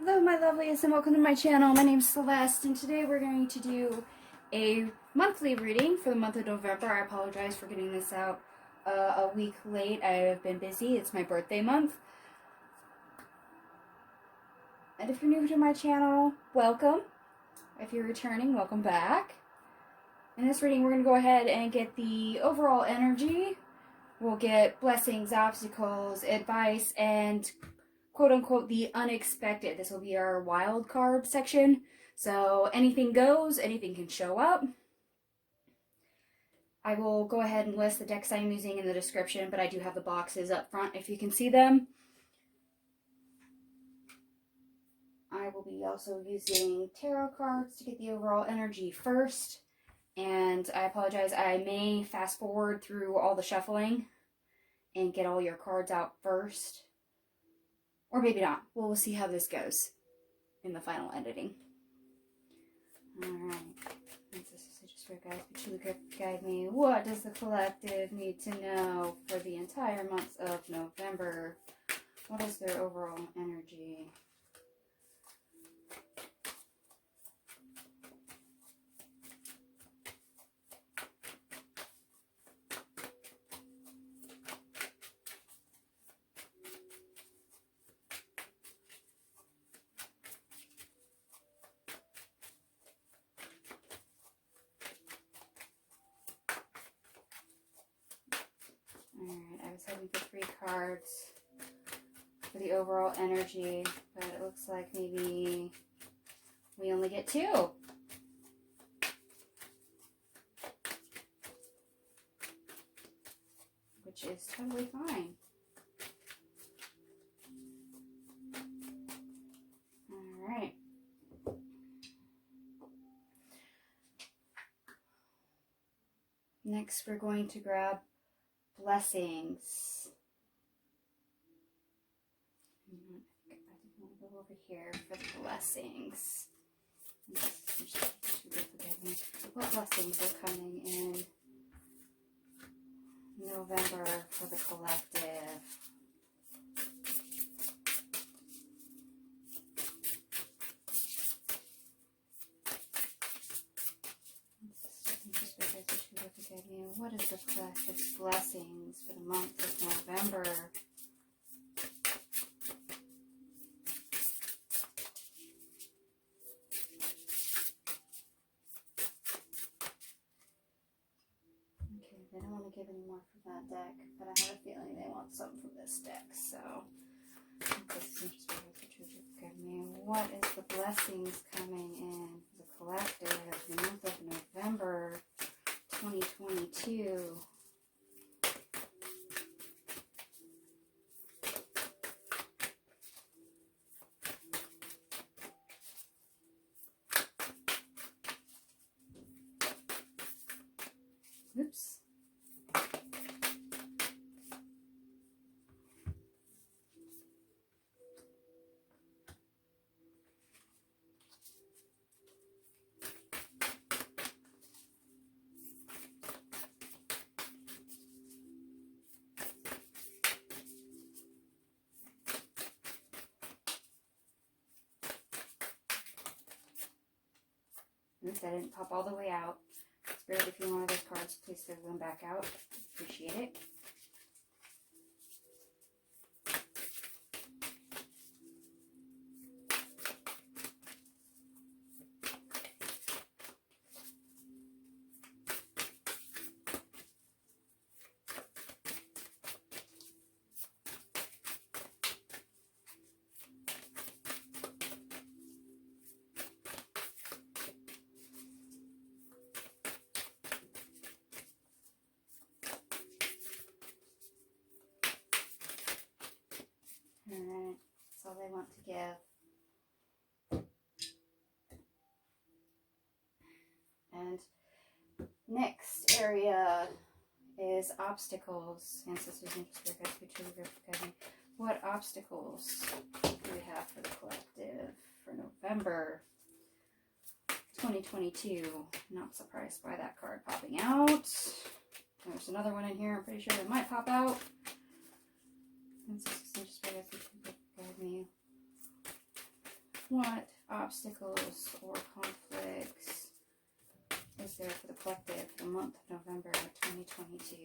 Hello my lovelies and welcome to my channel. My name is Celeste and today we're going to do a monthly reading for the month of November. I apologize for getting this out a week late. I have been busy. It's my birthday month. And if you're new to my channel, welcome. If you're returning, welcome back. In this reading we're going to go ahead and get the overall energy. We'll get blessings, obstacles, advice, and quote-unquote the unexpected. This will be our wild card section. So anything goes, anything can show up. I will go ahead and list the decks I'm using in the description, but I do have the boxes up front if you can see them. I will be also using tarot cards to get the overall energy first. And I apologize, I may fast forward through all the shuffling and get all your cards out first. Or maybe not. We'll see how this goes in the final editing. Alright. Just for guys, be truly guide me. What does the collective need to know for the entire month of November? What is their overall energy? Alright, I was hoping for 3 cards for the overall energy, but it looks like maybe we only get 2. Which is totally fine. Alright. Next we're going to grab blessings. I think I'm going to go over here for the blessings. What blessings are coming in November for the collective? What is the collective's blessings for the month of November? Okay, they don't want to give any more from that deck, but I have a feeling they want something from this deck, so what is the blessings coming in for the collective for the month of November 2022? Oops. Oops, I didn't pop all the way out. Spirit, if you want those cards, please throw them back out. Appreciate it. Alright, that's all they want to give. And next area is obstacles. Ancestors and spirit guides, be truly guiding. What obstacles do we have for the collective for November 2022? Not surprised by that card popping out. There's another one in here. I'm pretty sure that might pop out. Ancestors and spirit guides, be truly guide me. what obstacles or conflicts is there for the collective for the month of November 2022?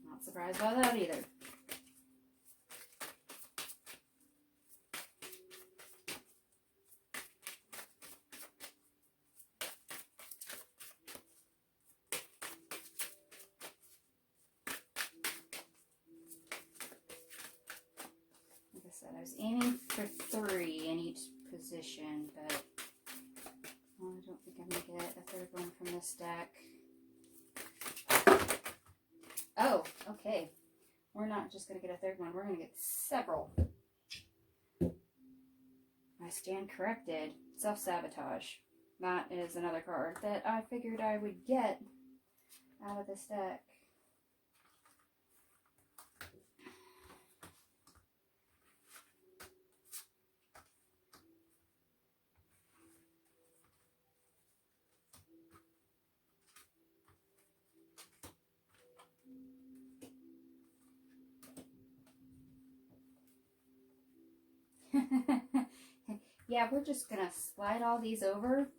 Not surprised by that either. I was aiming for 3 in each position, but I don't think I'm going to get a third one from this deck. Oh, okay. We're not just going to get a third one. We're going to get several. I stand corrected. Self-sabotage. That is another card that I figured I would get out of this deck. Yeah, we're just going to slide all these over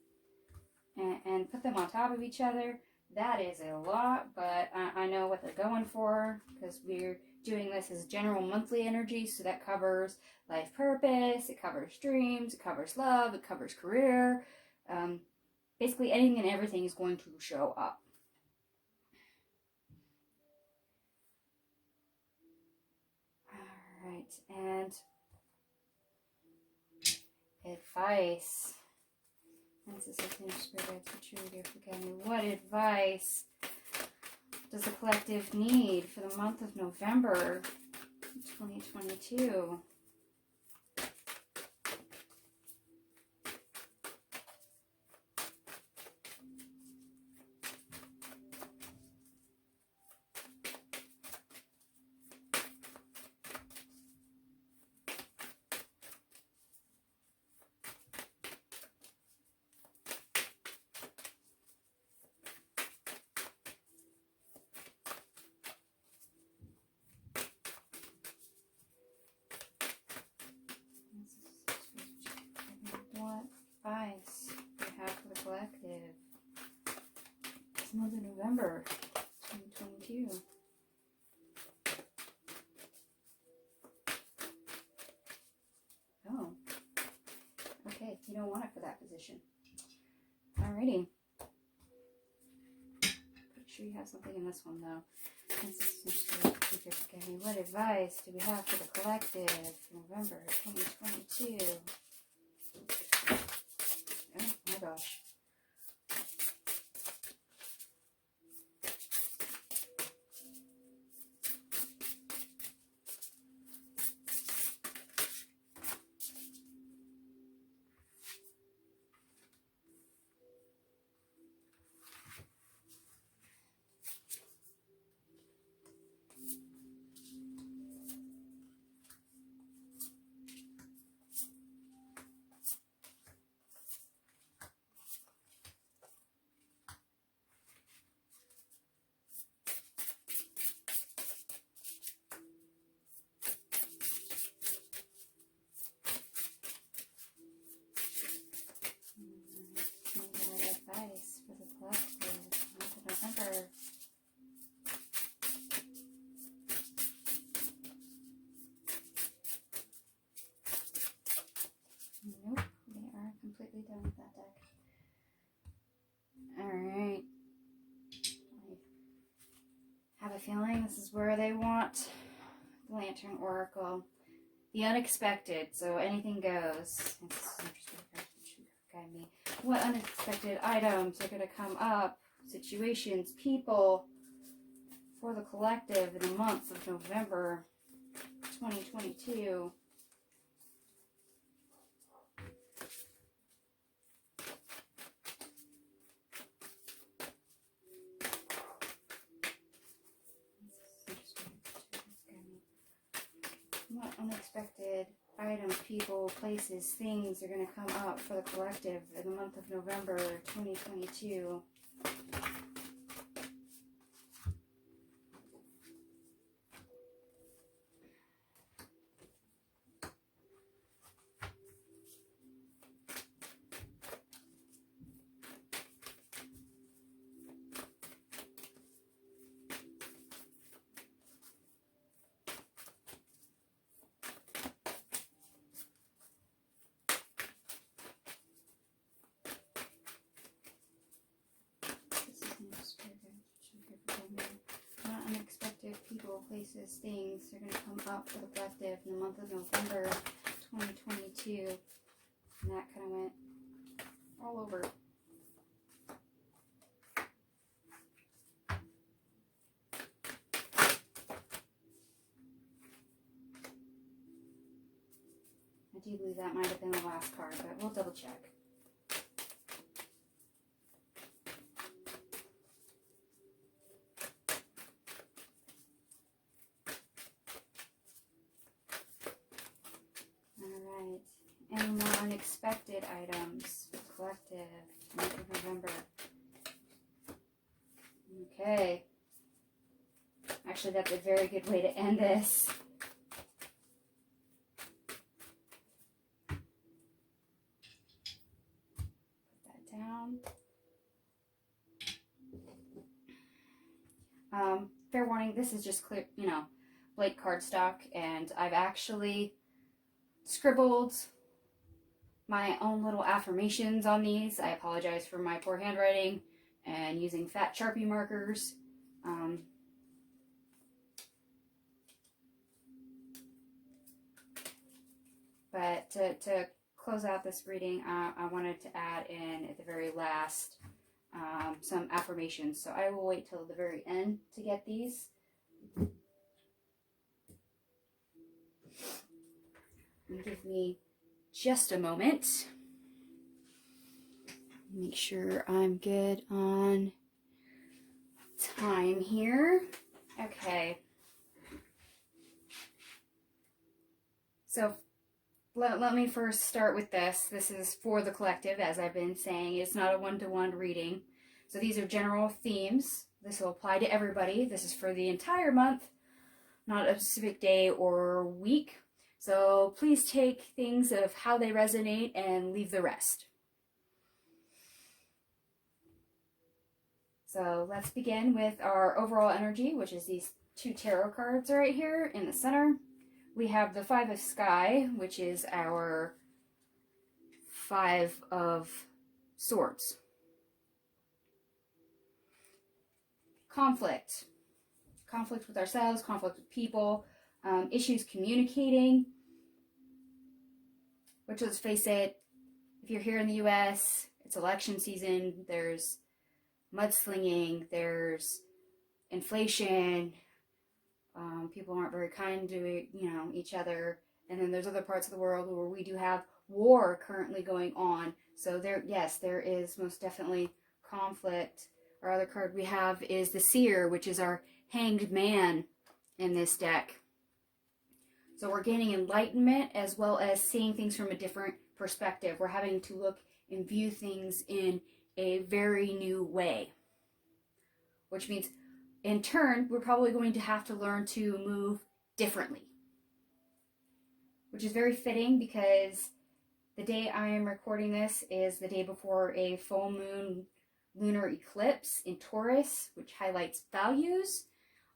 and put them on top of each other. That is a lot, but I know what they're going for because we're doing this as general monthly energy, so that covers life purpose, it covers dreams, it covers love, it covers career. Basically anything and everything is going to show up. All right, and advice. What advice does the collective need for the month of November 2022? Advice you have for the collective this month of November 2022. Oh, okay, you don't want it for that position. Alrighty. Pretty sure you have something in this one though. What advice do we have for the collective for November 2022? Oh my gosh. Advice for the collective month of November. Nope, they are completely done with that deck. Alright. I have a feeling this is where they want the Lantern Oracle. The unexpected, so anything goes. Guide me. What unexpected items are going to come up, situations, people, for the collective in the month of November 2022? What unexpected items, people, places, things are going to come up for the collective in the month of November 2022? places, things are going to come up for the collective in the month of November 2022. And that kind of went all over. I do believe that might have been the last card, but we'll double check. Alright. Any more unexpected items for the collective month of November? Okay. Actually, that's a very good way to end this. Fair warning, this is just clear, blank cardstock, and I've actually scribbled my own little affirmations on these. I apologize for my poor handwriting and using fat Sharpie markers. But to close out this reading, I wanted to add in at the very last some affirmations. So I will wait till the very end to get these. And give me just a moment. Make sure I'm good on time here. Okay. So let me first start with this. This is for the collective, as I've been saying. It's not a one-to-one reading. So these are general themes. This will apply to everybody. This is for the entire month, not a specific day or week. So please take things of how they resonate and leave the rest. So let's begin with our overall energy, which is these two tarot cards right here in the center. We have the Five of Sky, which is our Five of Swords. Conflict. Conflict with ourselves, conflict with people, issues communicating. Which, let's face it, if you're here in the U.S., it's election season, there's mudslinging, there's inflation, people aren't very kind to each other, and then there's other parts of the world where we do have war currently going on. So there is most definitely conflict. Our other card we have is the Seer, which is our Hanged Man in this deck. So we're gaining enlightenment as well as seeing things from a different perspective. We're having to look and view things in a very new way, which means in turn, we're probably going to have to learn to move differently, which is very fitting because the day I am recording this is the day before a full moon lunar eclipse in Taurus, which highlights values.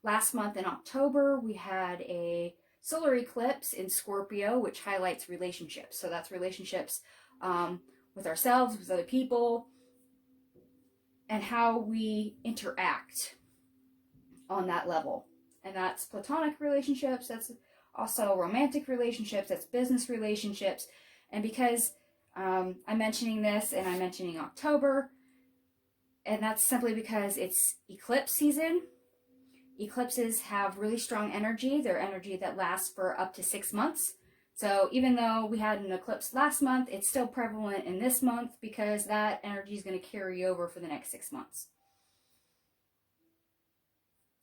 Last month in October, we had a solar eclipse in Scorpio, which highlights relationships. So that's relationships with ourselves, with other people, and how we interact on that level. And that's platonic relationships, that's also romantic relationships, that's business relationships. And because I'm mentioning this and I'm mentioning October, and that's simply because it's eclipse season. Eclipses have really strong energy. They're energy that lasts for up to 6 months. So even though we had an eclipse last month, it's still prevalent in this month because that energy is going to carry over for the next 6 months.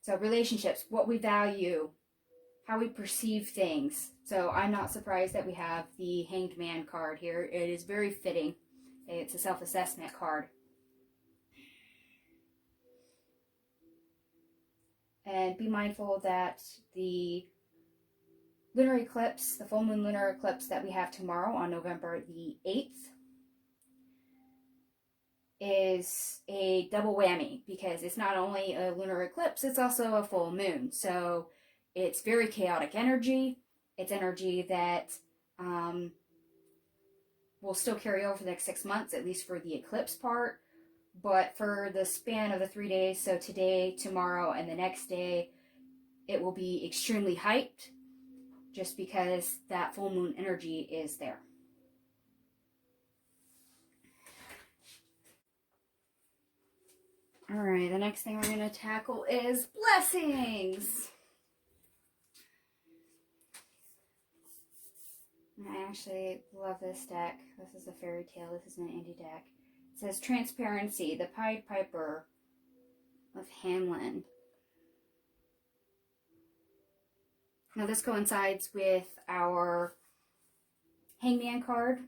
So relationships, what we value, how we perceive things. So I'm not surprised that we have the Hanged Man card here. It is very fitting. It's a self-assessment card. And be mindful that the lunar eclipse, the full moon lunar eclipse that we have tomorrow on November the 8th, is a double whammy because it's not only a lunar eclipse, it's also a full moon. So it's very chaotic energy. It's energy that will still carry over for the next 6 months, at least for the eclipse part. But for the span of the 3 days, so today, tomorrow, and the next day, it will be extremely hyped just because that full moon energy is there. All right, the next thing we're going to tackle is blessings. I actually love this deck. This is a fairy tale. This is an indie deck. It says Transparency, the Pied Piper of Hamlin. Now this coincides with our Hangman card.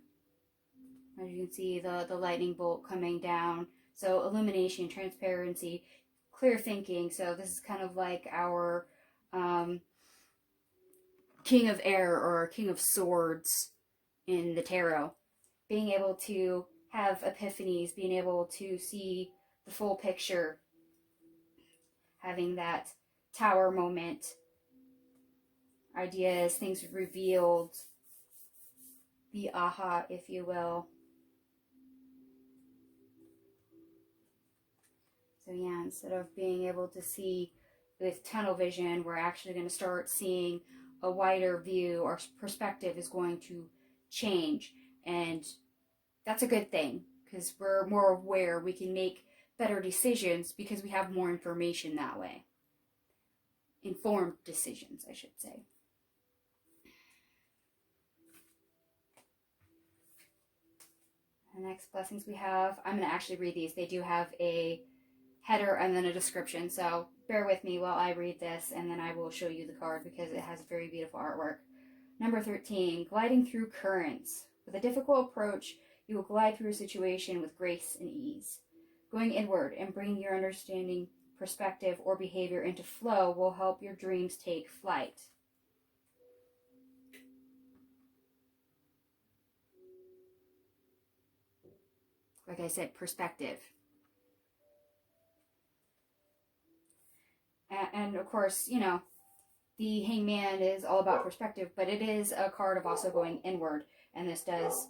As you can see, the lightning bolt coming down. So illumination, transparency, clear thinking. So this is kind of like our King of Air or King of Swords in the tarot. Being able to have epiphanies, being able to see the full picture, having that tower moment, ideas, things revealed, the aha, if you will. So yeah, instead of being able to see with tunnel vision, we're actually going to start seeing a wider view. Our perspective is going to change, and that's a good thing because we're more aware. We can make better decisions because we have more information that way. Informed decisions, I should say. The next blessings we have, I'm going to actually read these. They do have a header and then a description, so bear with me while I read this, and then I will show you the card because it has very beautiful artwork. Number 13, gliding through currents. With a difficult approach, you will glide through a situation with grace and ease. Going inward and bringing your understanding, perspective, or behavior into flow will help your dreams take flight. Like I said, perspective. And of course, you know, the Hangman is all about perspective, but it is a card of also going inward. And this does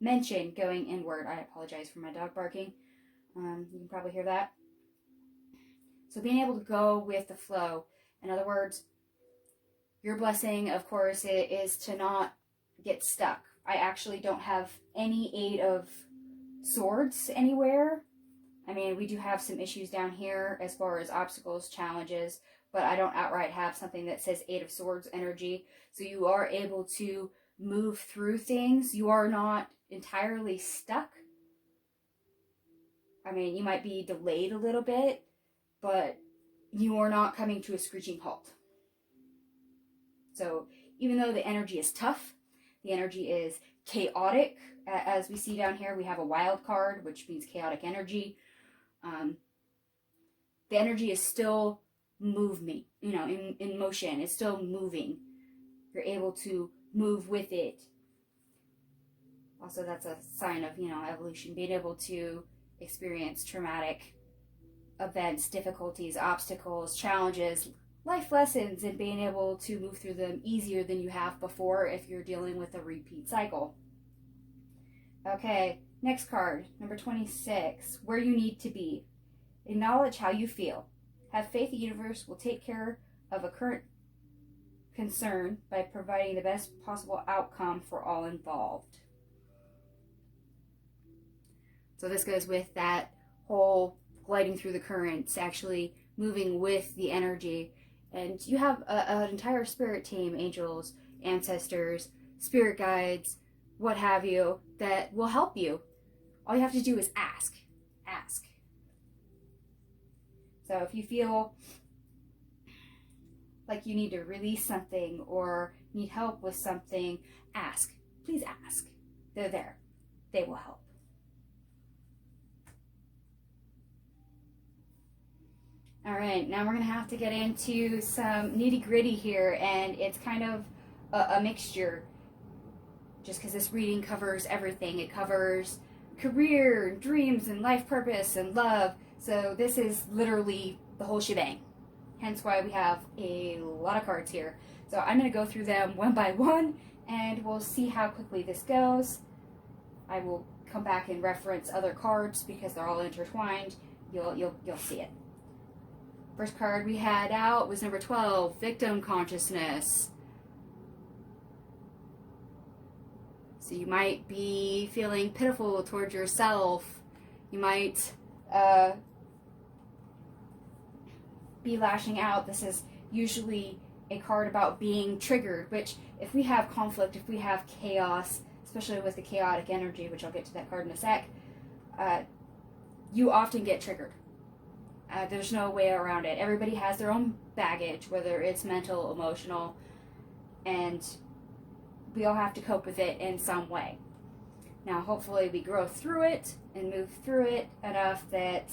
mention going inward. I apologize for my dog barking. You can probably hear that. So being able to go with the flow. In other words, your blessing, of course, is to not get stuck. I actually don't have any 8 of Swords anywhere. I mean, we do have some issues down here as far as obstacles, challenges, but I don't outright have something that says 8 of Swords energy. So you are able to move through things. You are not entirely stuck. I mean, you might be delayed a little bit, but you are not coming to a screeching halt. So even though the energy is tough, the energy is chaotic. As we see down here, we have a wild card, which means chaotic energy. The energy is still moving, you know, in motion. It's still moving. You're able to move with it. Also, that's a sign of, you know, evolution. Being able to experience traumatic events, difficulties, obstacles, challenges, life lessons, and being able to move through them easier than you have before if you're dealing with a repeat cycle. Okay, next card, number 26, where you need to be. Acknowledge how you feel. Have faith the universe will take care of a current concern by providing the best possible outcome for all involved. So this goes with that whole gliding through the currents, actually moving with the energy. And you have an entire spirit team, angels, ancestors, spirit guides, what have you, that will help you. All you have to do is ask. Ask. So if you feel like you need to release something or need help with something, ask. Please ask. They're there. They will help. All right, now we're going to have to get into some nitty-gritty here, and it's kind of a mixture, just because this reading covers everything. It covers career, dreams, and life purpose, and love. So this is literally the whole shebang. Hence why we have a lot of cards here. So I'm going to go through them one by one, and we'll see how quickly this goes. I will come back and reference other cards because they're all intertwined. You'll see it. First card we had out was number 12, Victim Consciousness. So you might be feeling pitiful towards yourself. You might be lashing out. This is usually a card about being triggered, which if we have conflict, if we have chaos, especially with the chaotic energy, which I'll get to that card in a sec, you often get triggered. There's no way around it. Everybody has their own baggage, whether it's mental, emotional, and we all have to cope with it in some way. Now, hopefully we grow through it and move through it enough that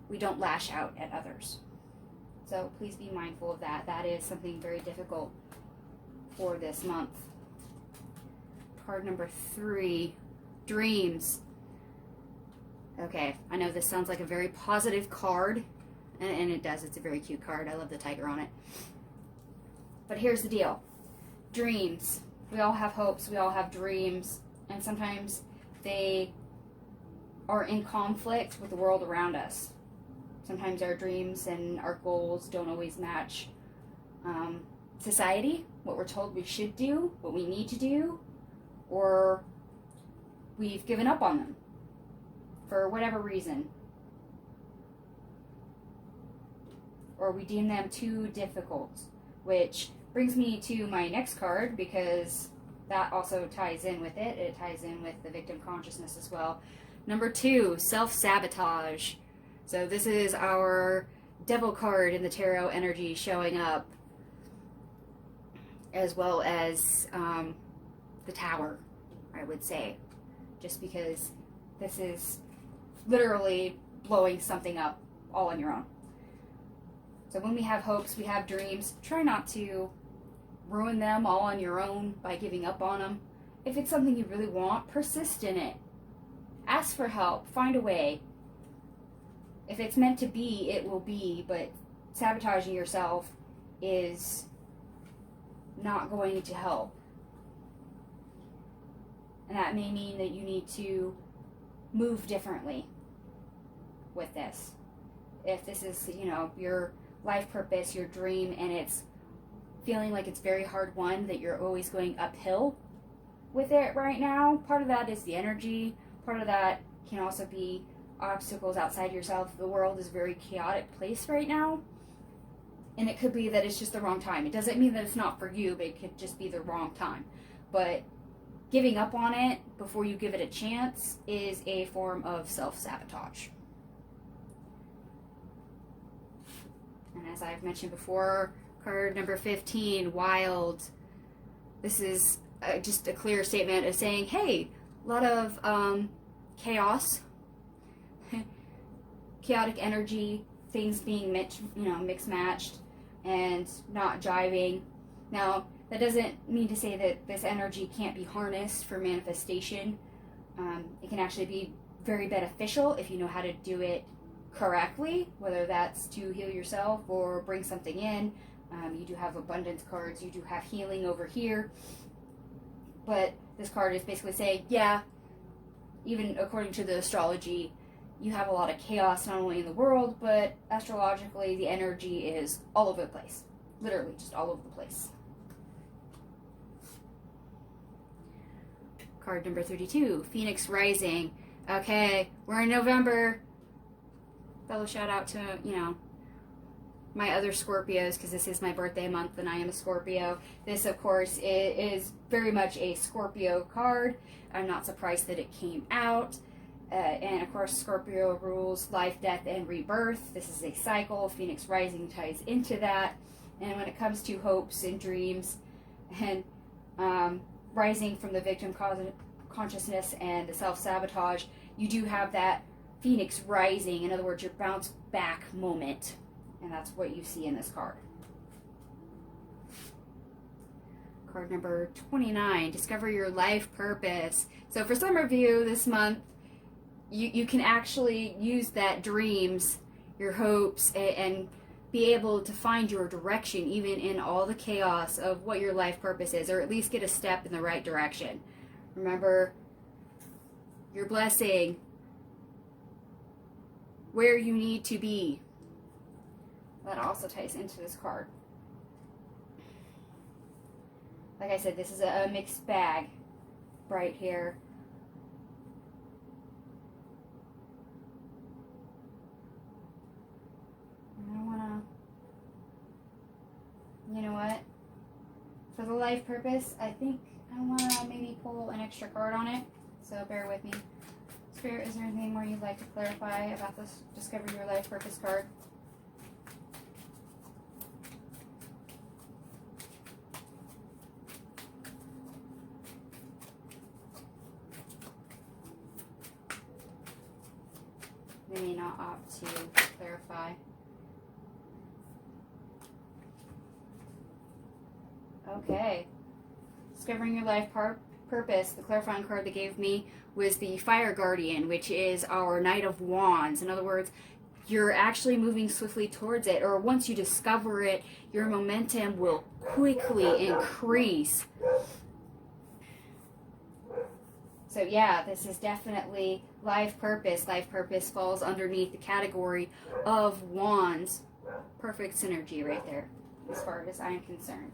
we don't lash out at others. So please be mindful of that. That is something very difficult for this month. Card number 3, Dreams. Okay, I know this sounds like a very positive card, and it does. It's a very cute card. I love the tiger on it. But here's the deal. Dreams. We all have hopes. We all have dreams. And sometimes they are in conflict with the world around us. Sometimes our dreams and our goals don't always match society, what we're told we should do, what we need to do, or we've given up on them for whatever reason. Or we deem them too difficult, which brings me to my next card, because that also ties in with it. It ties in with the victim consciousness as well. Number 2, self-sabotage. So this is our devil card in the tarot energy showing up, as well as the tower, I would say, just because this is literally blowing something up all on your own. So when we have hopes, we have dreams, try not to ruin them all on your own by giving up on them. If it's something you really want, persist in it. Ask for help. Find a way. If it's meant to be, it will be, but sabotaging yourself is not going to help. And that may mean that you need to move differently with this. If this is, your life purpose, your dream, and it's feeling like it's very hard won, that you're always going uphill with it right now, part of that is the energy. Part of that can also be obstacles outside yourself. The world is a very chaotic place right now, and it could be that it's just the wrong time. It doesn't mean that it's not for you, but it could just be the wrong time. But giving up on it before you give it a chance is a form of self-sabotage. And as I've mentioned before, card number 15, Wild. This is just a clear statement of saying, hey, a lot of chaos, chaotic energy, things being mixed matched and not jiving. Now, that doesn't mean to say that this energy can't be harnessed for manifestation. It can actually be very beneficial if you know how to do it correctly, whether that's to heal yourself or bring something in. You do have abundance cards, you do have healing over here. But this card is basically saying, yeah, even according to the astrology, you have a lot of chaos not only in the world, but astrologically the energy is all over the place. Literally just all over the place. Card number 32, Phoenix Rising. Okay, we're in November. Fellow shout out to, my other Scorpios, because this is my birthday month and I am a Scorpio. This, of course, is very much a Scorpio card. I'm not surprised that it came out. And, of course, Scorpio rules life, death, and rebirth. This is a cycle. Phoenix Rising ties into that. And when it comes to hopes and dreams and rising from the victim consciousness and the self-sabotage, you do have that Phoenix Rising. In other words, your bounce back moment. And that's what you see in this card. Card number 29, Discover Your Life Purpose. So for some of you this month, you can actually use that dreams, your hopes, and be able to find your direction even in all the chaos of what your life purpose is, or at least get a step in the right direction. Remember, your blessing where you need to be. That also ties into this card. Like I said, this is a mixed bag right here. I wanna, you know what? For the life purpose, I think I wanna maybe pull an extra card on it. So bear with me. Spirit, is there anything more you'd like to clarify about this Discover Your Life Purpose card? They may not opt to clarify. Okay. Discovering Your Life Purpose, the clarifying card they gave me was the Fire Guardian, which is our Knight of Wands. In other words, you're actually moving swiftly towards it, or once you discover it, your momentum will quickly increase. So yeah, this is definitely life purpose. Life purpose falls underneath the category of wands. Perfect synergy right there, as far as I'm concerned.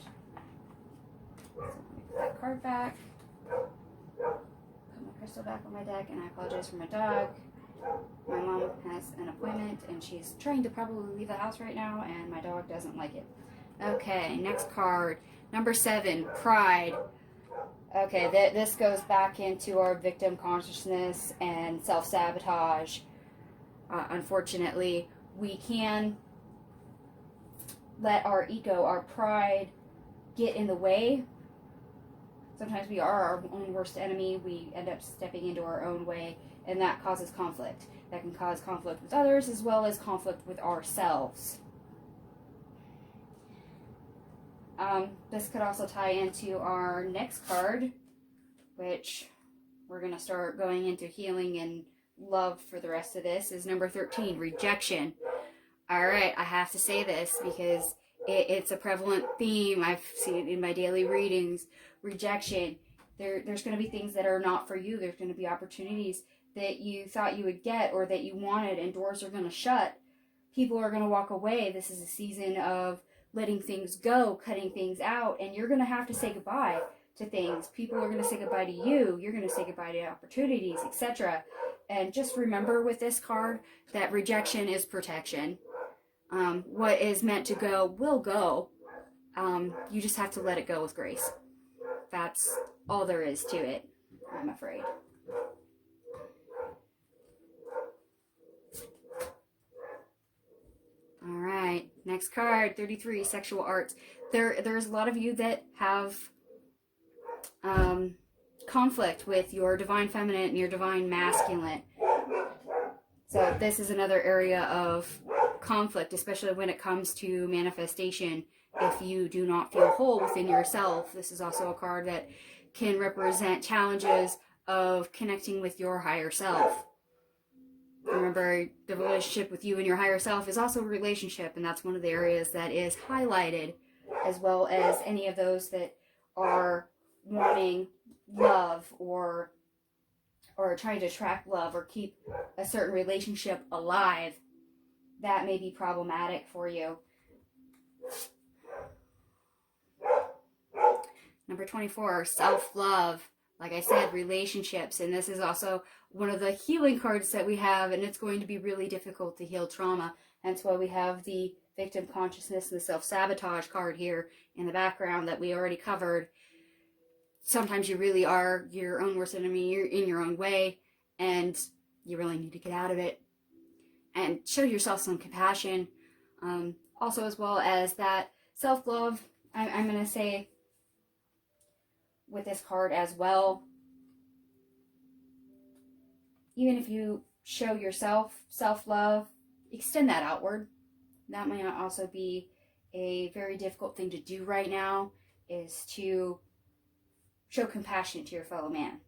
So let me put that card back. Put my crystal back on my deck, and I apologize for my dog. My mom has an appointment, and she's trying to probably leave the house right now, and my dog doesn't like it. Okay, next card. Number 7, Pride. Okay, this goes back into our victim consciousness and self-sabotage. Unfortunately, we can let our ego, our pride, get in the way. Sometimes we are our own worst enemy. We end up stepping into our own way, and that causes conflict. That can cause conflict with others as well as conflict with ourselves. This could also tie into our next card, which we're going to start going into healing and love for the rest of this, is number 13, Rejection. All right, I have to say this because it's a prevalent theme. I've seen it in my daily readings. Rejection. There's going to be things that are not for you. There's going to be opportunities that you thought you would get or that you wanted, and doors are going to shut. People are going to walk away. This is a season of letting things go, cutting things out, and you're going to have to say goodbye to things. People are going to say goodbye to you. You're going to say goodbye to opportunities, etc. And just remember with this card that rejection is protection. What is meant to go will go. You just have to let it go with grace. That's all there is to it, I'm afraid. All right, next card, 33, Sexual Arts. There's a lot of you that have conflict with your divine feminine and your divine masculine. So this is another area of conflict, especially when it comes to manifestation. If you do not feel whole within yourself, this is also a card that can represent challenges of connecting with your higher self. Remember, the relationship with you and your higher self is also a relationship, and that's one of the areas that is highlighted, as well as any of those that are wanting love or trying to attract love or keep a certain relationship alive. That may be problematic for you. Number 24, self-love. Like I said, relationships. And this is also one of the healing cards that we have, and it's going to be really difficult to heal trauma. Hence why we have the victim consciousness and the self-sabotage card here in the background that we already covered. Sometimes you really are your own worst enemy. You're in your own way, and you really need to get out of it. And show yourself some compassion. Also, as well as that self-love, I'm going to say with this card as well, even if you show yourself self-love, extend that outward. That might also be a very difficult thing to do right now, is to show compassion to your fellow man.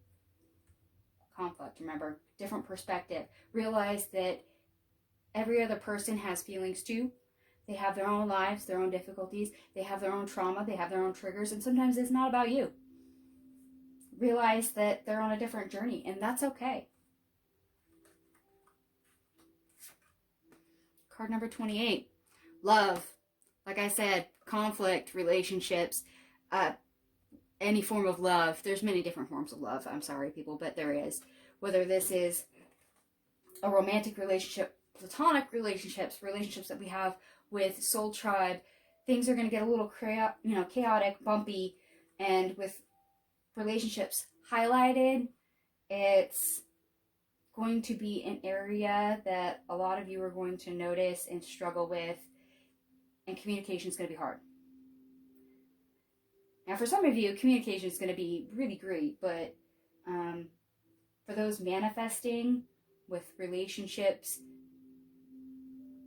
Conflict, remember, different perspective. Realize that every other person has feelings too. They have their own lives, their own difficulties. They have their own trauma. They have their own triggers. And sometimes it's not about you. Realize that they're on a different journey, and that's okay. Card number 28. Love. Like I said, conflict, relationships, any form of love. There's many different forms of love. I'm sorry, people, but there is. Whether this is a romantic relationship, platonic relationships, relationships that we have with soul tribe, things are going to get a little chaotic, bumpy, and with relationships highlighted, it's going to be an area that a lot of you are going to notice and struggle with, and communication is going to be hard. Now, for some of you, communication is going to be really great, but for those manifesting with relationships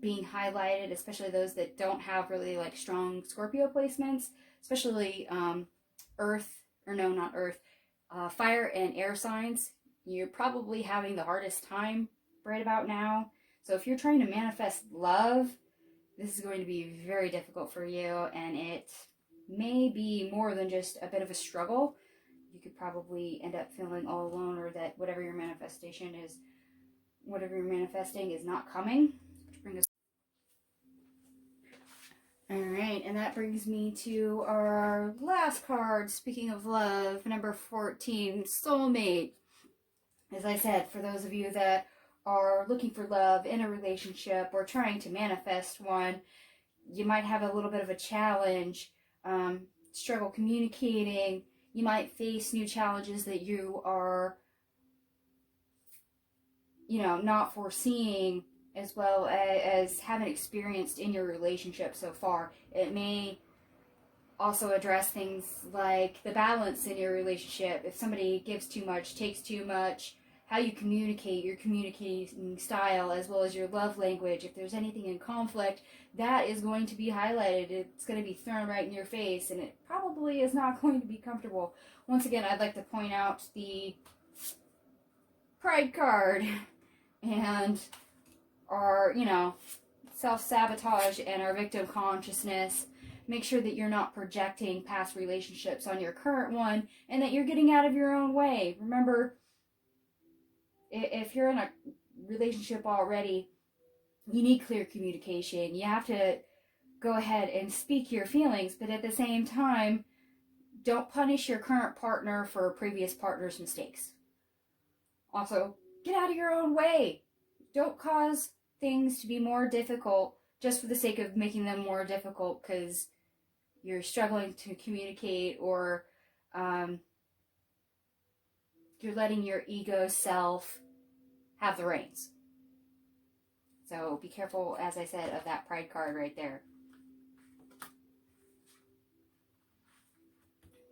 being highlighted, especially those that don't have really like strong Scorpio placements, especially fire and air signs, you're probably having the hardest time right about now. So if you're trying to manifest love, this is going to be very difficult for you, and it may be more than just a bit of a struggle. You could probably end up feeling all alone, or that whatever you're manifesting is not coming. Which brings us. Alright, and that brings me to our last card, speaking of love, number 14, soulmate. As I said, for those of you that are looking for love in a relationship or trying to manifest one, you might have a little bit of a challenge, struggle communicating. You might face new challenges that you are, not foreseeing, as well as haven't experienced in your relationship so far. It may also address things like the balance in your relationship. If somebody gives too much, takes too much, how you communicate, your communicating style, as well as your love language. If there's anything in conflict, that is going to be highlighted. It's going to be thrown right in your face, and it probably is not going to be comfortable. Once again, I'd like to point out the Pride card and our, self-sabotage and our victim consciousness. Make sure that you're not projecting past relationships on your current one, and that you're getting out of your own way. Remember, if you're in a relationship already, you need clear communication. You have to go ahead and speak your feelings, but at the same time, don't punish your current partner for a previous partner's mistakes. Also, get out of your own way. Don't cause things to be more difficult just for the sake of making them more difficult because you're struggling to communicate, or you're letting your ego self have the reins. So be careful, as I said, of that Pride card right there.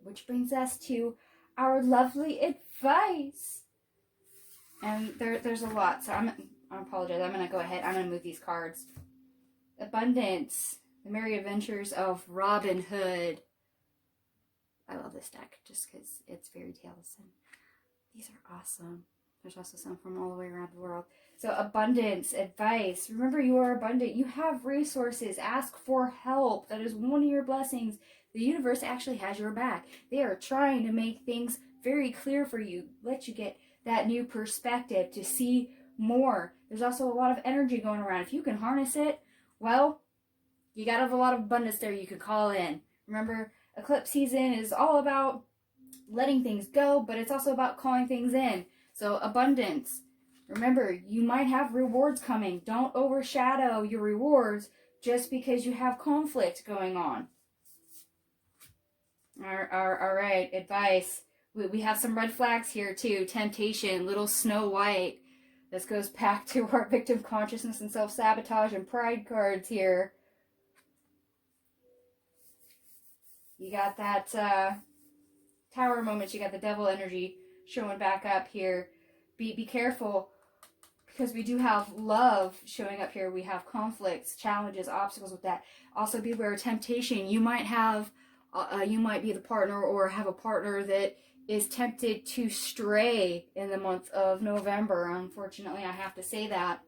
Which brings us to our lovely advice. And there's a lot, so I apologize. I'm going to go ahead. I'm going to move these cards. Abundance. The Merry Adventures of Robin Hood. I love this deck just because it's fairy tales, and these are awesome. There's also some from all the way around the world. So abundance, advice. Remember, you are abundant. You have resources. Ask for help. That is one of your blessings. The universe actually has your back. They are trying to make things very clear for you. Let you get that new perspective to see more. There's also a lot of energy going around. If you can harness it, well, you got a lot of abundance there you can call in. Remember, eclipse season is all about letting things go, but it's also about calling things in. So abundance. Remember, you might have rewards coming. Don't overshadow your rewards just because you have conflict going on. All right, advice. We have some red flags here too. Temptation, little Snow White. This goes back to our victim consciousness and self-sabotage and pride cards here. You got that tower moment. You got the devil energy showing back up here. Be careful, because we do have love showing up here. We have conflicts, challenges, obstacles with that. Also beware of temptation. You might have, you might be the partner or have a partner that is tempted to stray in the month of November. Unfortunately, I have to say that.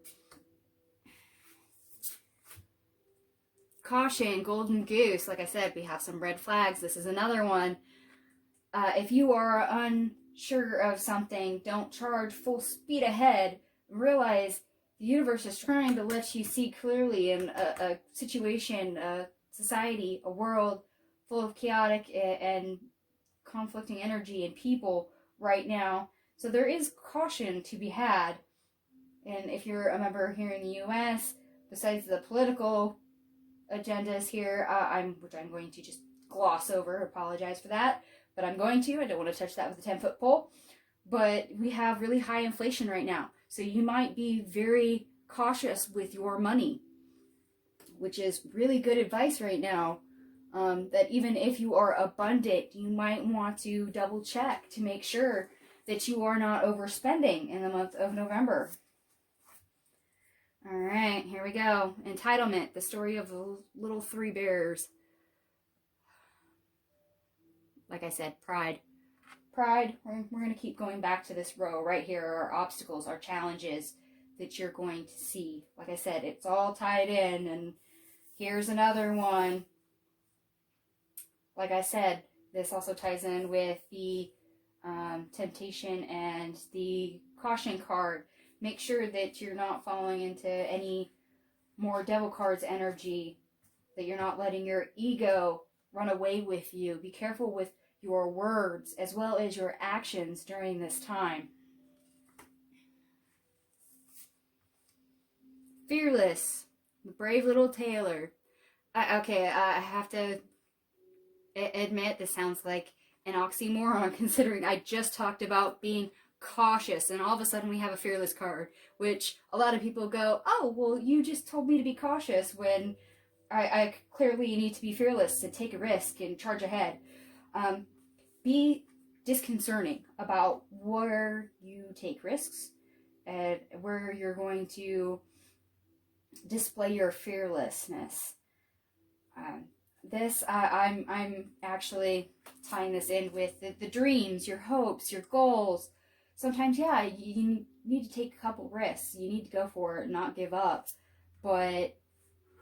Caution, golden goose. Like I said, we have some red flags. This is another one. If you are unsure of something, don't charge full speed ahead. Realize The universe is trying to let you see clearly in a situation, a society, a world full of chaotic and conflicting energy and people right now. So there is caution to be had. And if you're a member here in the U.S., besides the political agendas here, which I'm going to just gloss over, apologize for that, but I'm going to. I don't want to touch that with a 10-foot pole. But we have really high inflation right now. So you might be very cautious with your money, which is really good advice right now. That even if you are abundant, you might want to double check to make sure that you are not overspending in the month of November. All right, here we go. Entitlement, the story of the little three bears. Like I said, pride. Pride, we're going to keep going back to this row right here, our obstacles, our challenges that you're going to see. Like I said, it's all tied in, and here's another one. Like I said, this also ties in with the temptation and the caution card. Make sure that you're not falling into any more devil cards energy, that you're not letting your ego run away with you. Be careful with your words as well as your actions during this time. Fearless, the brave little tailor. I have to admit, this sounds like an oxymoron considering I just talked about being cautious, and all of a sudden we have a fearless card, which a lot of people go, oh, well, you just told me to be cautious when I clearly need to be fearless and take a risk and charge ahead. Be disconcerting about where you take risks and where you're going to display your fearlessness. I'm actually tying this in with the dreams, your hopes, your goals. Sometimes, yeah, you need to take a couple risks. You need to go for it, not give up. But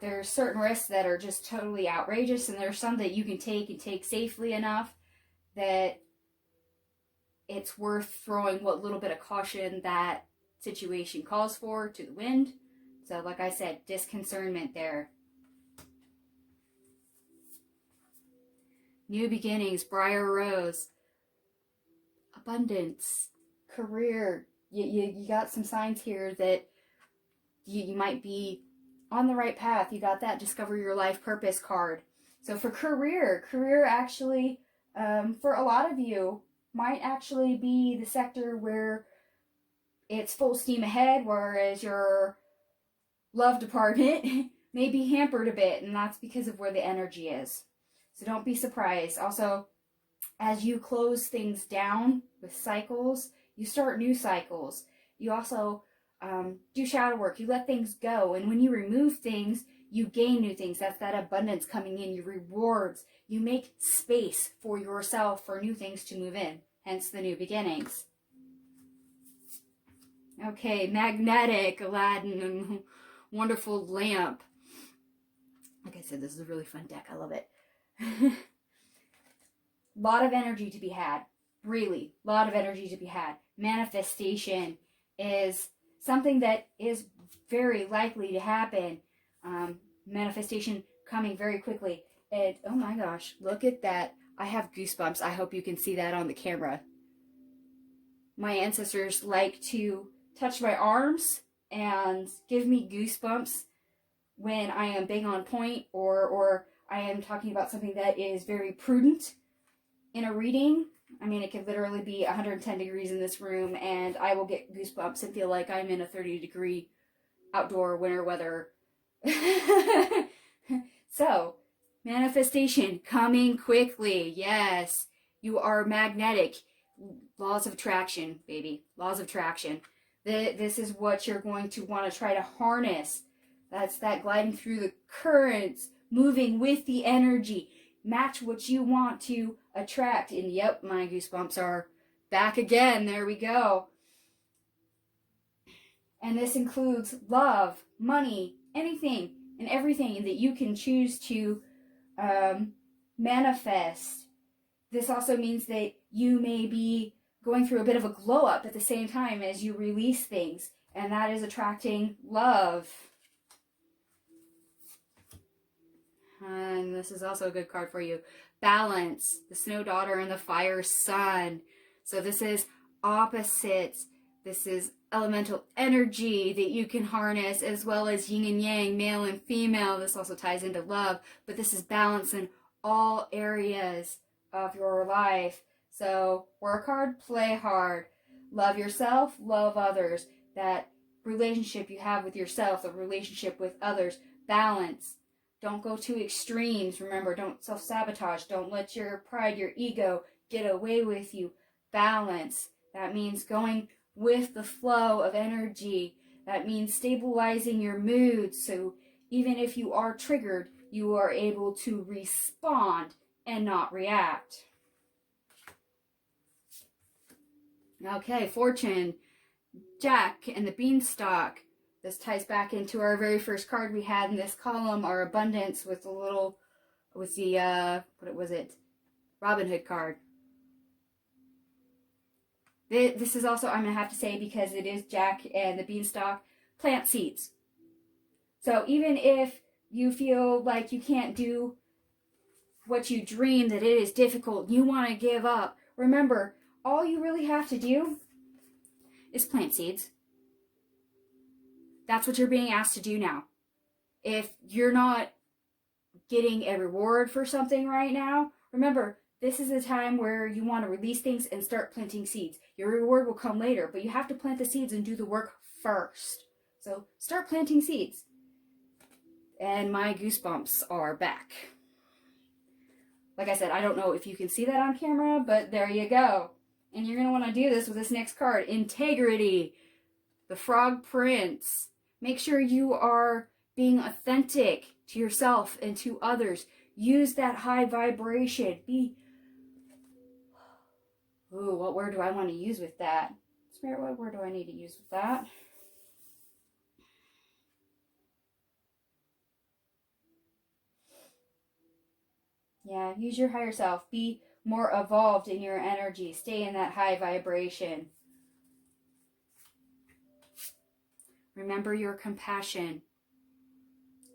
there's certain risks that are just totally outrageous, and there's some that you can take and take safely enough that it's worth throwing what little bit of caution that situation calls for to the wind. So, like I said, disconcernment there. New beginnings, briar rose, abundance, career. You got some signs here that you might be on the right path. You got that discover your life purpose card. So for career actually, for a lot of you, might actually be the sector where it's full steam ahead, whereas your love department may be hampered a bit, and that's because of where the energy is. So don't be surprised. Also, as you close things down with cycles, you start new cycles. You also do shadow work. You let things go. And when you remove things, you gain new things. That's that abundance coming in, your rewards. You make space for yourself for new things to move in. Hence the new beginnings. Okay, magnetic, Aladdin, and wonderful lamp. Like I said, this is a really fun deck. I love it. Lot of energy to be had. Really, lot of energy to be had. Manifestation is something that is very likely to happen. Manifestation coming very quickly. And oh my gosh, look at that. I have goosebumps. I hope you can see that on the camera. My ancestors like to touch my arms and give me goosebumps when I am big on point or I am talking about something that is very prudent in a reading. I mean, it could literally be 110 degrees in this room and I will get goosebumps and feel like I'm in a 30-degree outdoor winter weather. So, manifestation coming quickly. Yes, you are magnetic. Laws of attraction, baby. Laws of attraction. This is what you're going to want to try to harness. That's that gliding through the currents, moving with the energy. Match what you want to attract. And yep, my goosebumps are back again. There we go. And this includes love, money, anything and everything that you can choose to manifest. This also means that you may be going through a bit of a glow up at the same time as you release things and that is attracting love. And this is also a good card for you. Balance, the Snow Daughter and the Fire Sun. So this is opposites. This is elemental energy that you can harness, as well as yin and yang, male and female. This also ties into love, but this is balance in all areas of your life. So work hard, play hard. Love yourself, love others. That relationship you have with yourself, the relationship with others, balance. Don't go to extremes. Remember, don't self-sabotage. Don't let your pride, your ego get away with you. Balance. That means going with the flow of energy. That means stabilizing your mood. So even if you are triggered, you are able to respond and not react. Okay, Fortune, Jack and the Beanstalk. This ties back into our very first card we had in this column, our abundance, with the little, with the, what was it? Robin Hood card. This is also, I'm going to have to say, because it is Jack and the Beanstalk, plant seeds. So even if you feel like you can't do what you dream, that it is difficult, you want to give up, remember, all you really have to do is plant seeds. That's what you're being asked to do now. If you're not getting a reward for something right now, remember, this is a time where you want to release things and start planting seeds. Your reward will come later, but you have to plant the seeds and do the work first. So start planting seeds. And my goosebumps are back. Like I said, I don't know if you can see that on camera, but there you go. And you're going to want to do this with this next card, Integrity, the Frog Prince. Make sure you are being authentic to yourself and to others. Use that high vibration. Ooh, what word do I want to use with that? Spirit, what word do I need to use with that? Yeah, use your higher self. Be more evolved in your energy. Stay in that high vibration. Remember your compassion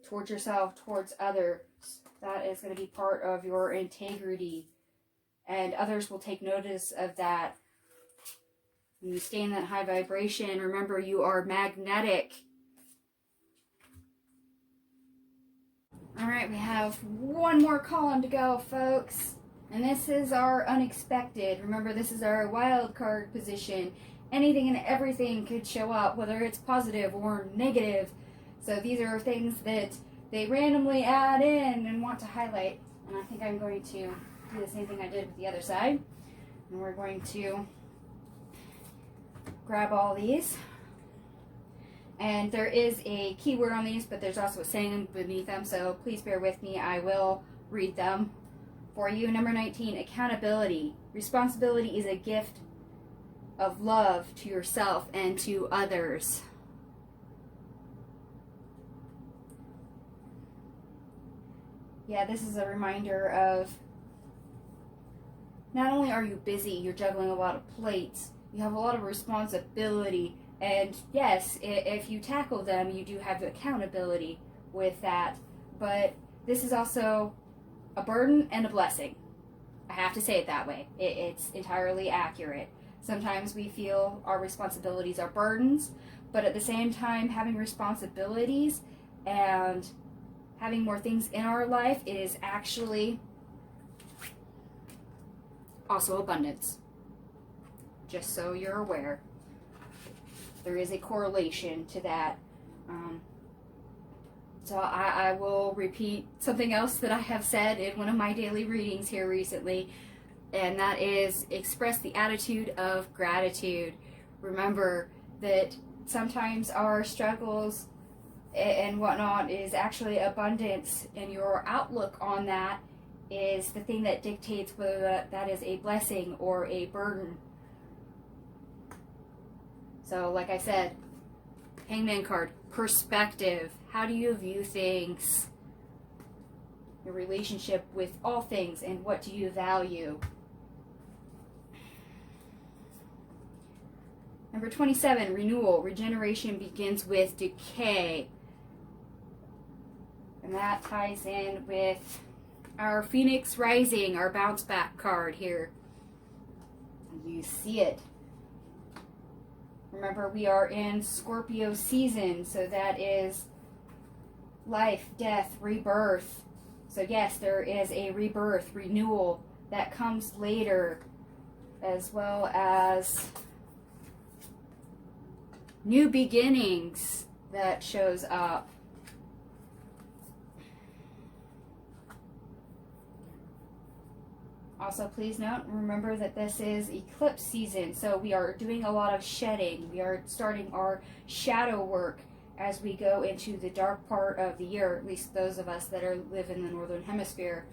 towards yourself, towards others. That is going to be part of your integrity. And others will take notice of that. When you stay in that high vibration, remember you are magnetic. All right, we have one more column to go, folks. And this is our unexpected. Remember, this is our wild card position. Anything and everything could show up, whether it's positive or negative. So these are things that they randomly add in and want to highlight. And I think I'm going to do the same thing I did with the other side. And we're going to grab all these. And there is a keyword on these, but there's also a saying beneath them. So please bear with me. I will read them for you. Number 19, accountability. Responsibility is a gift of love to yourself and to others. Yeah, this is a reminder of not only are you busy, you're juggling a lot of plates, you have a lot of responsibility, and yes, if you tackle them, you do have accountability with that, but this is also a burden and a blessing. I have to say it that way. It's entirely accurate. Sometimes we feel our responsibilities are burdens, but at the same time, having responsibilities and having more things in our life is actually also abundance. Just so you're aware, there is a correlation to that. So I will repeat something else that I have said in one of my daily readings here recently, and that is express the attitude of gratitude. Remember that sometimes our struggles and whatnot is actually abundance, and your outlook on that is the thing that dictates whether that is a blessing or a burden. So like I said, Hangman card, perspective. How do you view things? Your relationship with all things, and what do you value? Number 27, renewal. Regeneration begins with decay. And that ties in with our Phoenix Rising, our bounce back card here. You see it. Remember, we are in Scorpio season, so that is life, death, rebirth. So yes, there is a rebirth, renewal that comes later, as well as new beginnings that shows up. Also, please note, remember that this is eclipse season, so we are doing a lot of shedding. We are starting our shadow work as we go into the dark part of the year, at least those of us that live in the northern hemisphere.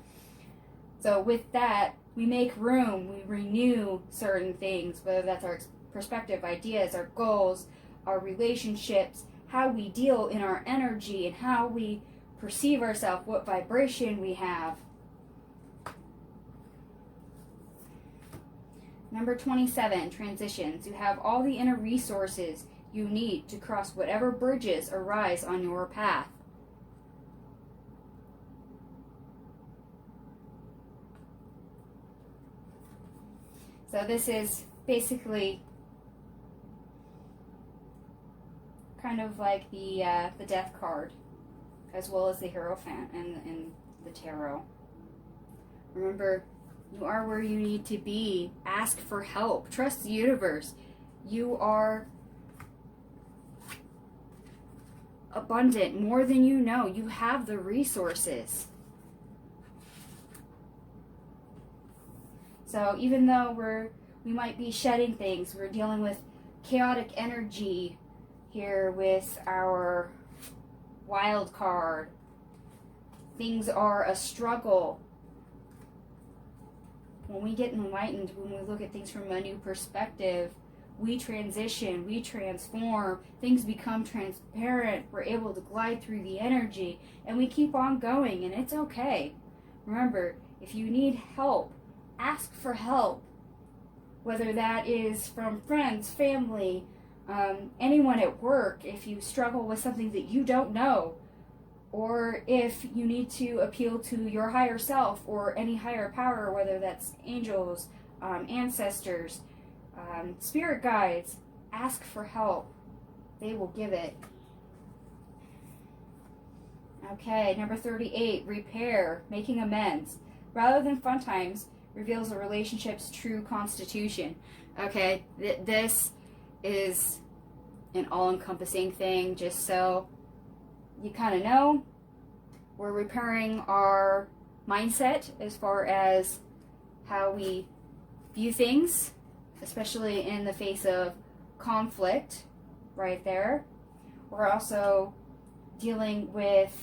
So with that, we make room, we renew certain things, whether that's our perspective, ideas, our goals, our relationships, how we deal in our energy, and how we perceive ourselves, what vibration we have. Number 27, transitions. You have all the inner resources you need to cross whatever bridges arise on your path. So this is basically kind of like the Death card, as well as the Hierophant and the Tarot. Remember, you are where you need to be. Ask for help. Trust the universe. You are abundant, more than you know. You have the resources. So even though we might be shedding things, we're dealing with chaotic energy here with our wild card. Things are a struggle. When we get enlightened, when we look at things from a new perspective, we transition, we transform, things become transparent, we're able to glide through the energy, and we keep on going, and it's okay. Remember, if you need help, ask for help, whether that is from friends, family, anyone at work. If you struggle with something that you don't know, or if you need to appeal to your higher self or any higher power, whether that's angels, ancestors, spirit guides, ask for help. They will give it. Okay, number 38, repair, making amends. Rather than fun times, reveals a relationship's true constitution. Okay, this is an all-encompassing thing, just so you kind of know. We're repairing our mindset as far as how we view things, especially in the face of conflict right there. We're also dealing with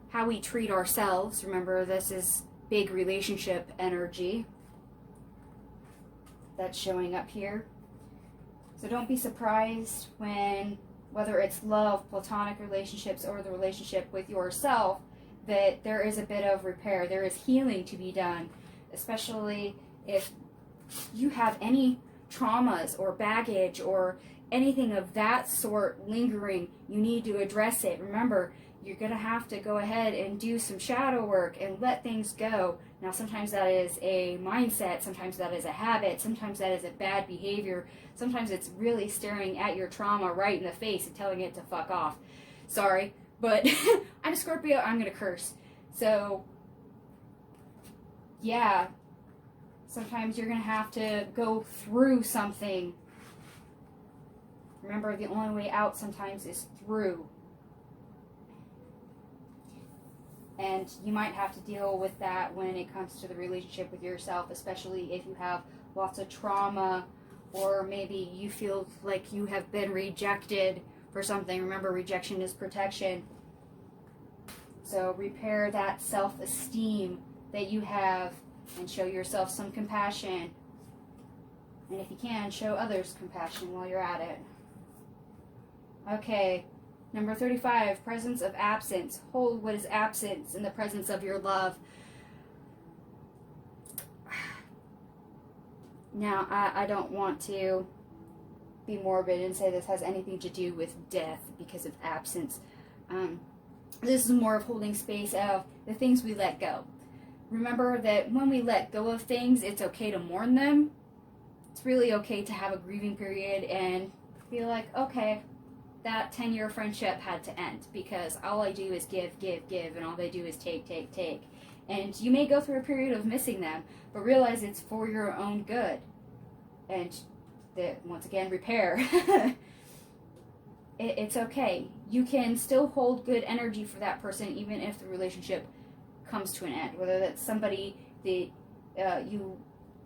how we treat ourselves. Remember, this is big relationship energy that's showing up here. So don't be surprised when, whether it's love, platonic relationships, or the relationship with yourself, that there is a bit of repair. There is healing to be done, especially if you have any traumas or baggage or anything of that sort lingering. You need to address it. Remember, you're going to have to go ahead and do some shadow work and let things go. Now, sometimes that is a mindset, sometimes that is a habit, sometimes that is a bad behavior, sometimes it's really staring at your trauma right in the face and telling it to fuck off. Sorry, but I'm a Scorpio, I'm going to curse. So, yeah, sometimes you're going to have to go through something. Remember, the only way out sometimes is through. And you might have to deal with that when it comes to the relationship with yourself, especially if you have lots of trauma, or maybe you feel like you have been rejected for something. Remember, rejection is protection. So repair that self-esteem that you have and show yourself some compassion. And if you can, show others compassion while you're at it. Okay. Number 35, presence of absence. Hold what is absence in the presence of your love. Now, I don't want to be morbid and say this has anything to do with death because of absence. This is more of holding space of the things we let go. Remember that when we let go of things, it's okay to mourn them. It's really okay to have a grieving period and be like, okay, that 10-year friendship had to end because all I do is give, and all they do is take. And you may go through a period of missing them, but realize it's for your own good. And that, once again, repair. It's okay. You can still hold good energy for that person even if the relationship comes to an end. Whether that's somebody that you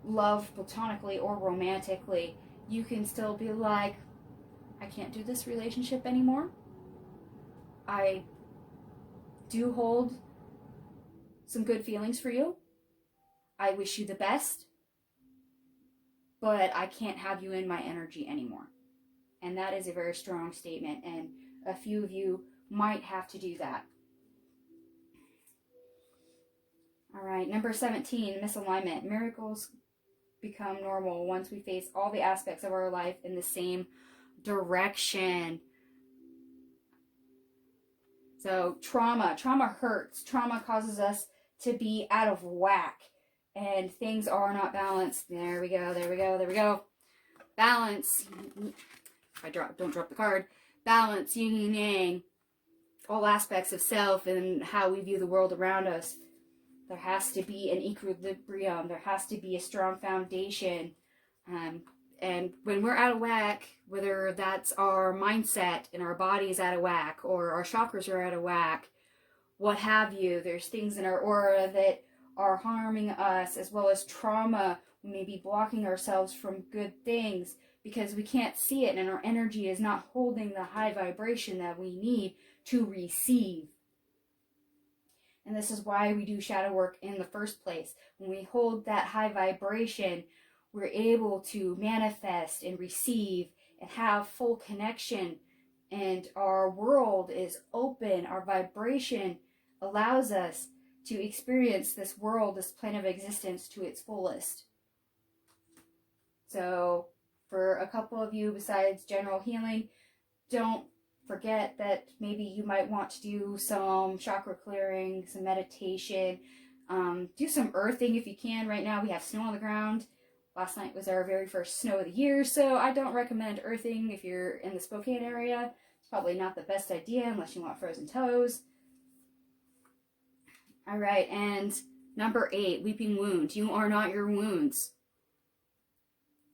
love platonically or romantically, you can still be like, I can't do this relationship anymore. I do hold some good feelings for you. I wish you the best, but I can't have you in my energy anymore. And that is a very strong statement, and a few of you might have to do that. All right, number 17, misalignment. Miracles become normal once we face all the aspects of our life in the same direction. So trauma hurts. Trauma causes us to be out of whack, and things are not balanced. There we go. Balance. Don't drop the card. Balance, yin and yang, all aspects of self and how we view the world around us. There has to be an equilibrium. There has to be a strong foundation. And when we're out of whack, whether that's our mindset and our body is out of whack, or our chakras are out of whack, what have you, there's things in our aura that are harming us, as well as trauma. We may be blocking ourselves from good things because we can't see it, and our energy is not holding the high vibration that we need to receive. And this is why we do shadow work in the first place. When we hold that high vibration, we're able to manifest and receive and have full connection, and our world is open. Our vibration allows us to experience this world, this plane of existence, to its fullest. So for a couple of you, besides general healing, don't forget that maybe you might want to do some chakra clearing, some meditation, do some earthing if you can. Right now we have snow on the ground. Last night was our very first snow of the year, so I don't recommend earthing if you're in the Spokane area. It's probably not the best idea unless you want frozen toes. All right, and number 8, weeping wound. You are not your wounds.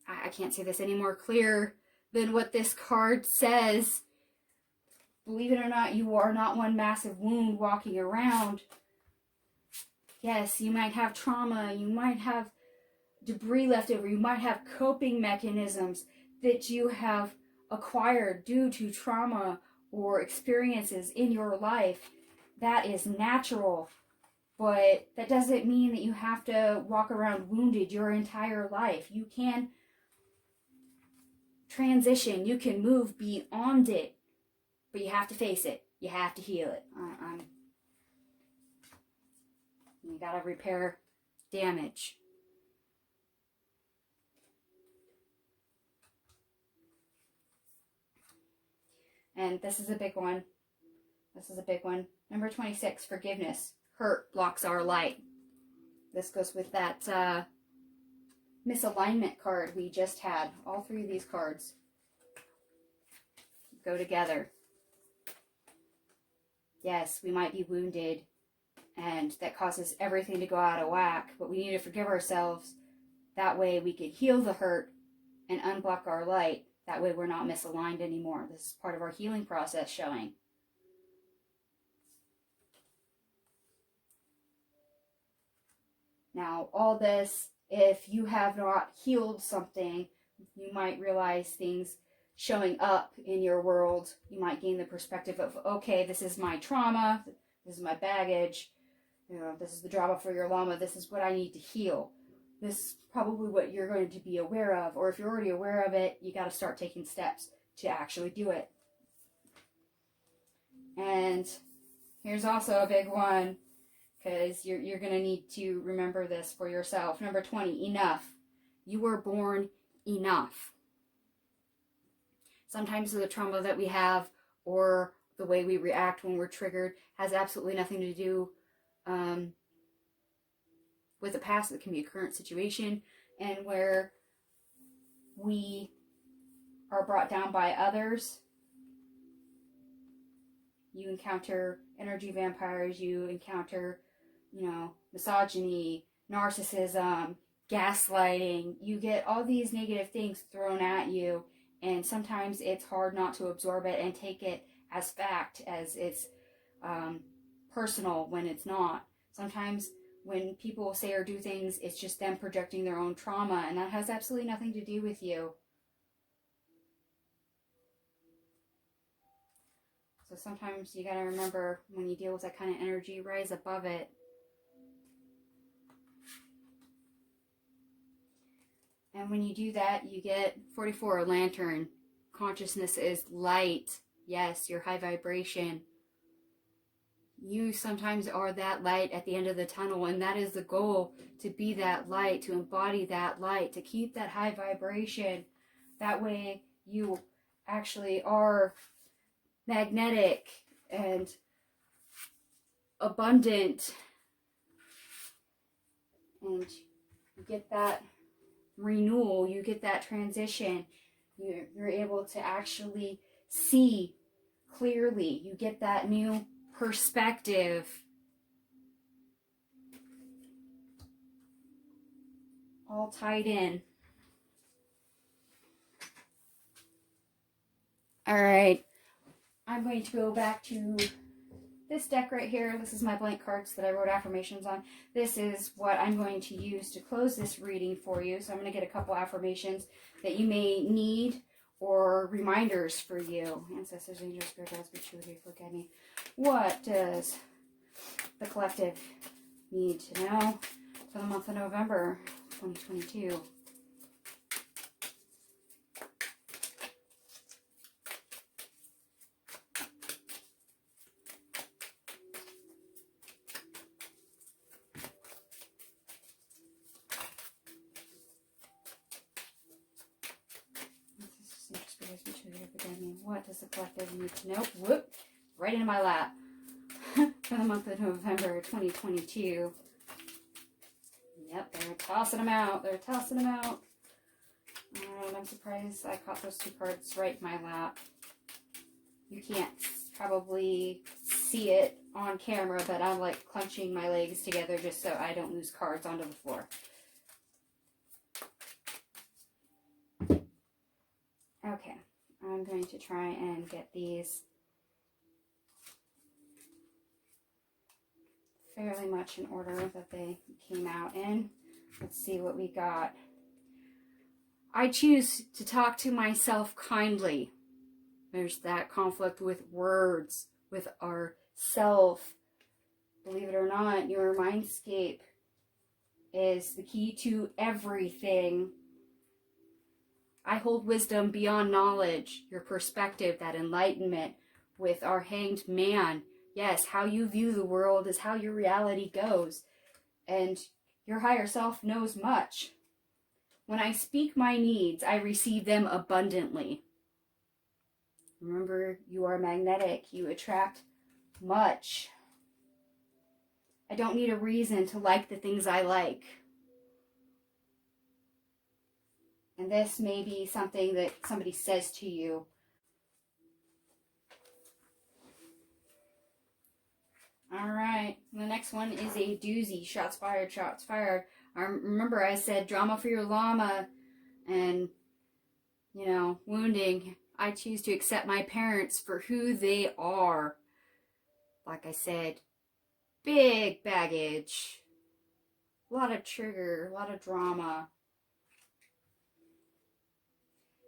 I can't say this any more clear than what this card says. Believe it or not, you are not one massive wound walking around. Yes, you might have trauma, you might have debris left over, you might have coping mechanisms that you have acquired due to trauma or experiences in your life. That is natural, but that doesn't mean that you have to walk around wounded your entire life. You can transition, you can move beyond it, but you have to face it. You have to heal it. You gotta repair damage. And this is a big one. Number 26, forgiveness. Hurt blocks our light. This goes with that misalignment card we just had. All 3 of these cards go together. Yes, we might be wounded, and that causes everything to go out of whack, but we need to forgive ourselves. That way we can heal the hurt and unblock our light. That way we're not misaligned anymore. This is part of our healing process showing. Now, all this, if you have not healed something, you might realize things showing up in your world. You might gain the perspective of, okay, this is my trauma, this is my baggage, this is the drama for your llama, this is what I need to heal. This is probably what you're going to be aware of, or if you're already aware of it, you got to start taking steps to actually do it. And here's also a big one, because you're going to need to remember this for yourself. Number 20, enough. You were born enough. Sometimes the trauma that we have or the way we react when we're triggered has absolutely nothing to do with the past. It can be a current situation, and where we are brought down by others. You encounter energy vampires, you encounter, misogyny, narcissism, gaslighting. You get all these negative things thrown at you, and sometimes it's hard not to absorb it and take it as fact, as it's personal when it's not. Sometimes when people say or do things, it's just them projecting their own trauma, and that has absolutely nothing to do with you. So sometimes you gotta remember, when you deal with that kind of energy, rise above it. And when you do that, you get 44, a lantern. Consciousness is light. Yes, your high vibration. You sometimes are that light at the end of the tunnel, and that is the goal, to be that light, to embody that light, to keep that high vibration. That way you actually are magnetic and abundant, and you get that renewal, you get that transition. You're able to actually see clearly. You get that new perspective. All tied in. All right. I'm going to go back to this deck right here. This is my blank cards that I wrote affirmations on. This is what I'm going to use to close this reading for you. So I'm going to get a couple affirmations that you may need, or reminders for you. Ancestors, angels, spirit guides, be true, forgive me. What does the collective need to know for the month of November 2022? What does the collective need to know? Whoop! Right into my lap. For the month of November 2022. Yep, they're tossing them out. They're tossing them out. And I'm surprised I caught those two cards right in my lap. You can't probably see it on camera, but I'm like clenching my legs together just so I don't lose cards onto the floor. Okay, I'm going to try and get these fairly much in order that they came out in. Let's see what we got. I choose to talk to myself kindly. There's that conflict with words, with our self. Believe it or not, your mindscape is the key to everything. I hold wisdom beyond knowledge, your perspective, that enlightenment with our hanged man. Yes, how you view the world is how your reality goes. And your higher self knows much. When I speak my needs, I receive them abundantly. Remember, you are magnetic. You attract much. I don't need a reason to like the things I like. And this may be something that somebody says to you. All right, the next one is a doozy. Shots fired, shots fired. Remember I said drama for your llama and, wounding. I choose to accept my parents for who they are. Like I said, big baggage. A lot of trigger, a lot of drama.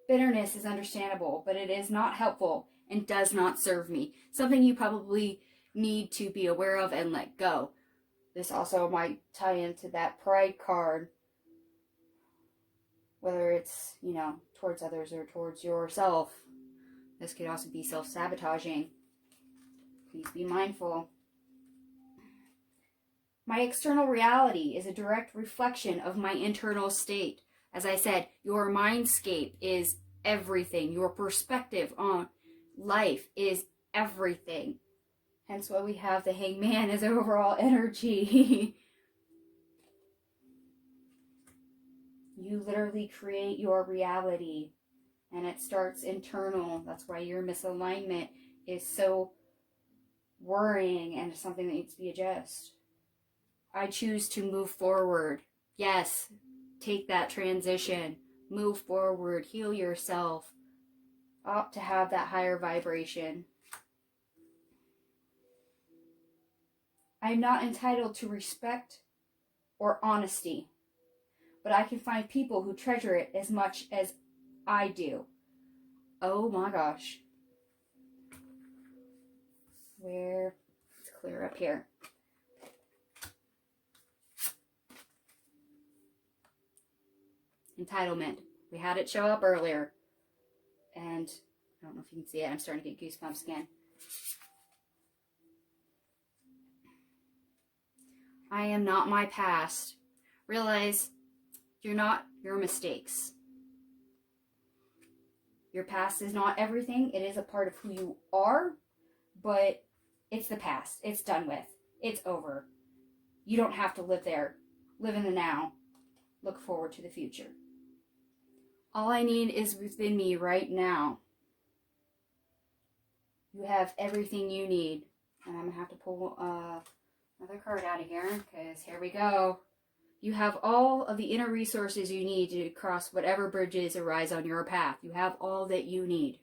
Bitterness is understandable, but it is not helpful and does not serve me. Something you probably need to be aware of and let go. This also might tie into that pride card, whether it's, towards others or towards yourself. This could also be self-sabotaging. Please be mindful. My external reality is a direct reflection of my internal state. As I said, your mindscape is everything. Your perspective on life is everything. Hence why we have the Hangman as overall energy. You literally create your reality, and it starts internal. That's why your misalignment is so worrying and something that needs to be addressed. I choose to move forward. Yes, take that transition. Move forward. Heal yourself. Opt to have that higher vibration. I'm not entitled to respect or honesty, but I can find people who treasure it as much as I do. Oh my gosh. Let's clear up here. Entitlement. We had it show up earlier. And I don't know if you can see it. I'm starting to get goosebumps again. I am not my past. Realize you're not your mistakes. Your past is not everything. It is a part of who you are, but it's the past. It's done with. It's over. You don't have to live there. Live in the now. Look forward to the future. All I need is within me right now. You have everything you need. And I'm going to have to pull another card out of here, because here we go. You have all of the inner resources you need to cross whatever bridges arise on your path. You have all that you need.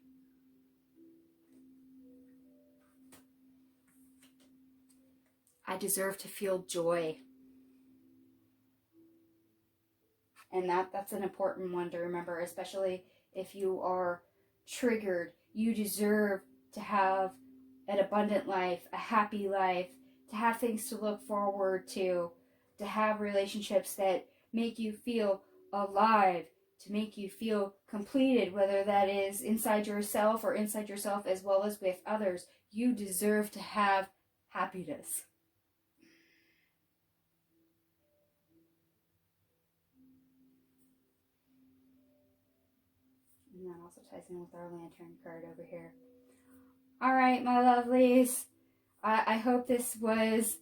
I deserve to feel joy. And that's an important one to remember, especially if you are triggered. You deserve to have an abundant life, a happy life, to have things to look forward to have relationships that make you feel alive, to make you feel completed, whether that is inside yourself or inside yourself as well as with others. You deserve to have happiness. And that also ties in with our lantern card over here. All right, my lovelies. I hope this was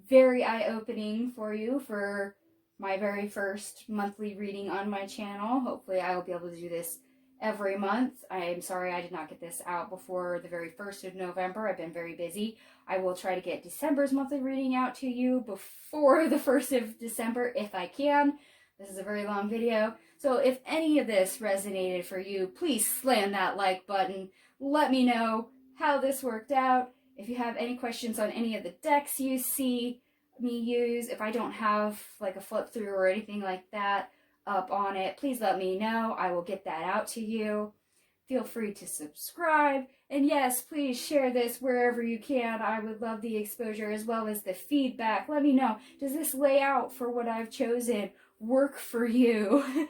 very eye-opening for you for my very first monthly reading on my channel. Hopefully I will be able to do this every month. I am sorry I did not get this out before the very 1st of November. I've been very busy. I will try to get December's monthly reading out to you before the 1st of December if I can. This is a very long video. So if any of this resonated for you, please slam that like button. Let me know how this worked out. If you have any questions on any of the decks you see me use, if I don't have like a flip through or anything like that up on it, please let me know. I will get that out to you. Feel free to subscribe. And yes, please share this wherever you can. I would love the exposure as well as the feedback. Let me know, does this layout for what I've chosen work for you?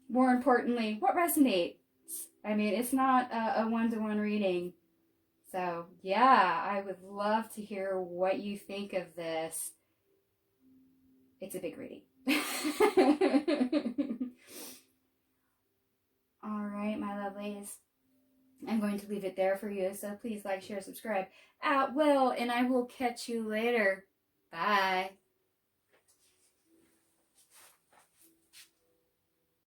More importantly, what resonates? I mean, it's not a one-to-one reading. So, yeah, I would love to hear what you think of this. It's a big reading. All right, my lovelies. I'm going to leave it there for you. So please like, share, subscribe at will, and I will catch you later. Bye.